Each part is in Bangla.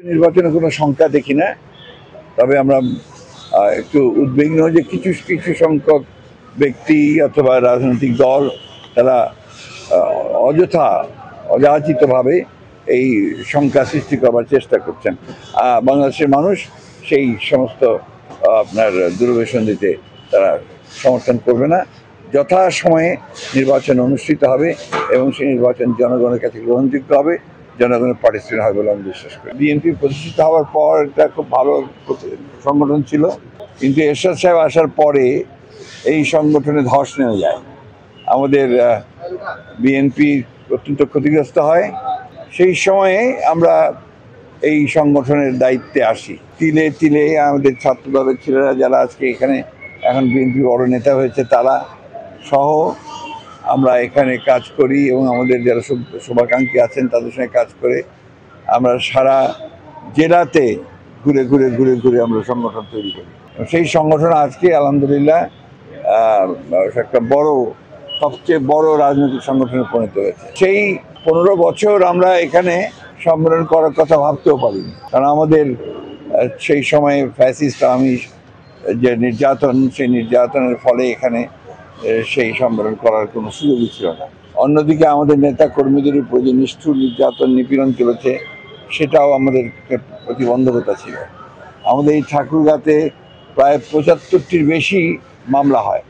নির্বাচনে কোনো সংখ্যা দেখি না, তবে আমরা একটু উদ্বিগ্ন যে কিছু কিছু সংখ্যক ব্যক্তি অথবা রাজনৈতিক দল তারা অযথা অযাচিতভাবে এই সংখ্যা সৃষ্টি করবার চেষ্টা করছেন। বাংলাদেশের মানুষ সেই সমস্ত আপনার দুরভিসন্ধিতে তারা সমর্থন করবে না। যথাসময়ে নির্বাচন অনুষ্ঠিত হবে এবং সেই নির্বাচন জনগণের কাছে গ্রহণযোগ্য হবে, জনগণের পার্টিসিপেট হবে বলে আমি বিশ্বাস করি। বিএনপি প্রতিষ্ঠিত হওয়ার পর এটা খুব ভালো সংগঠন ছিল, কিন্তু এরশাদ সাহেব আসার পরে এই সংগঠনে ধস নেমে যায়। আমাদের বিএনপি অত্যন্ত ক্ষতিগ্রস্ত হয়। সেই সময়ে আমরা এই সংগঠনের দায়িত্বে আসি। তিলে তিলে আমাদের ছাত্রদলের ছেলেরা যারা আজকে এখানে এখন বিএনপি বড় নেতা হয়েছে তারা সহ আমরা এখানে কাজ করি এবং আমাদের যারা শুভাকাঙ্ক্ষী আছেন তাদের সঙ্গে কাজ করে আমরা সারা জেলাতে ঘুরে ঘুরে ঘুরে ঘুরে আমরা সংগঠন তৈরি করি। সেই সংগঠন আজকে আলহামদুলিল্লাহ একটা সবচেয়ে বড় রাজনৈতিক সংগঠনে পরিণত হয়েছে। সেই 15 বছর আমরা এখানে সম্মেলন করার কথা ভাবতেও পারিনি, কারণ আমাদের সেই সময়ে ফ্যাসিস্ট আর্মি যে নির্যাতন, সেই নির্যাতনের ফলে এখানে সেই সম্মেলন করার কোনো সুযোগই ছিল না। অন্যদিকে আমাদের নেতা কর্মীদের উপর যে নিষ্ঠুর নির্যাতন নিপীড়ন চলেছে সেটাও আমাদের প্রতিবন্ধকতা ছিল। আমাদের এই ঠাকুরগাঁতে প্রায় 75টির বেশি মামলা হয়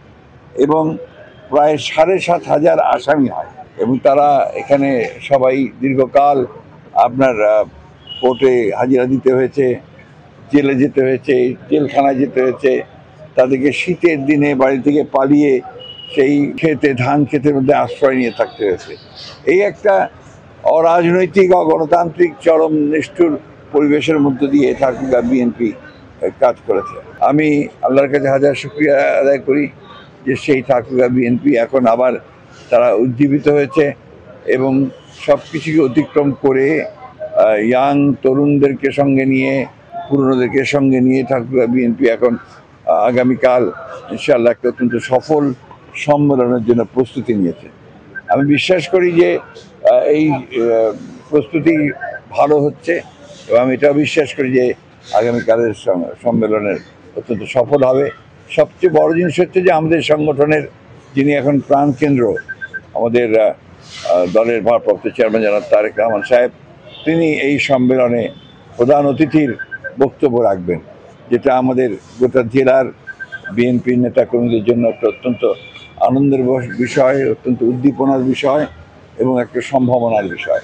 এবং প্রায় 7,500 আসামি হয় এবং তারা এখানে সবাই দীর্ঘকাল আপনার কোর্টে হাজিরা দিতে হয়েছে, জেলে যেতে হয়েছে, জেলখানায় যেতে হয়েছে। তাদেরকে শীতের দিনে বাড়ি থেকে পালিয়ে সেই ধান ক্ষেতের মধ্যে আশ্রয় নিয়ে থাকতে হয়েছে। এই একটা অরাজনৈতিক অগণতান্ত্রিক চরম নিষ্ঠুর পরিবেশের মধ্য দিয়ে ঠাকুরগাঁ বিএনপি কাজ করেছে। আমি আল্লাহর কাছে হাজার শুকরিয়া আদায় করি যে সেই ঠাকুরগাঁ বিএনপি এখন আবার তারা উজ্জীবিত হয়েছে এবং সব কিছুকে অতিক্রম করে ইয়াং তরুণদেরকে সঙ্গে নিয়ে, পুরনোদেরকে সঙ্গে নিয়ে ঠাকুরগাঁ বিএনপি এখন আগামীকাল ইনশাআল্লাহ একটা অত্যন্ত সফল সম্মেলনের জন্য প্রস্তুতি নিয়েছে। আমি বিশ্বাস করি যে এই প্রস্তুতি ভালো হচ্ছে এবং আমি এটাও বিশ্বাস করি যে আগামীকালের সম্মেলনের অত্যন্ত সফল হবে। সবচেয়ে বড় জিনিস হচ্ছে যে আমাদের সংগঠনের যিনি এখন প্রাণকেন্দ্র, আমাদের দলের ভারপ্রাপ্ত চেয়ারম্যান জনাব তারেক রহমান সাহেব, তিনি এই সম্মেলনে প্রধান অতিথির বক্তব্য রাখবেন, যেটা আমাদের গোটা জেলার বিএনপির নেতাকর্মীদের জন্য একটা অত্যন্ত আনন্দের বিষয়, অত্যন্ত উদ্দীপনার বিষয় এবং একটা সম্ভাবনার বিষয়।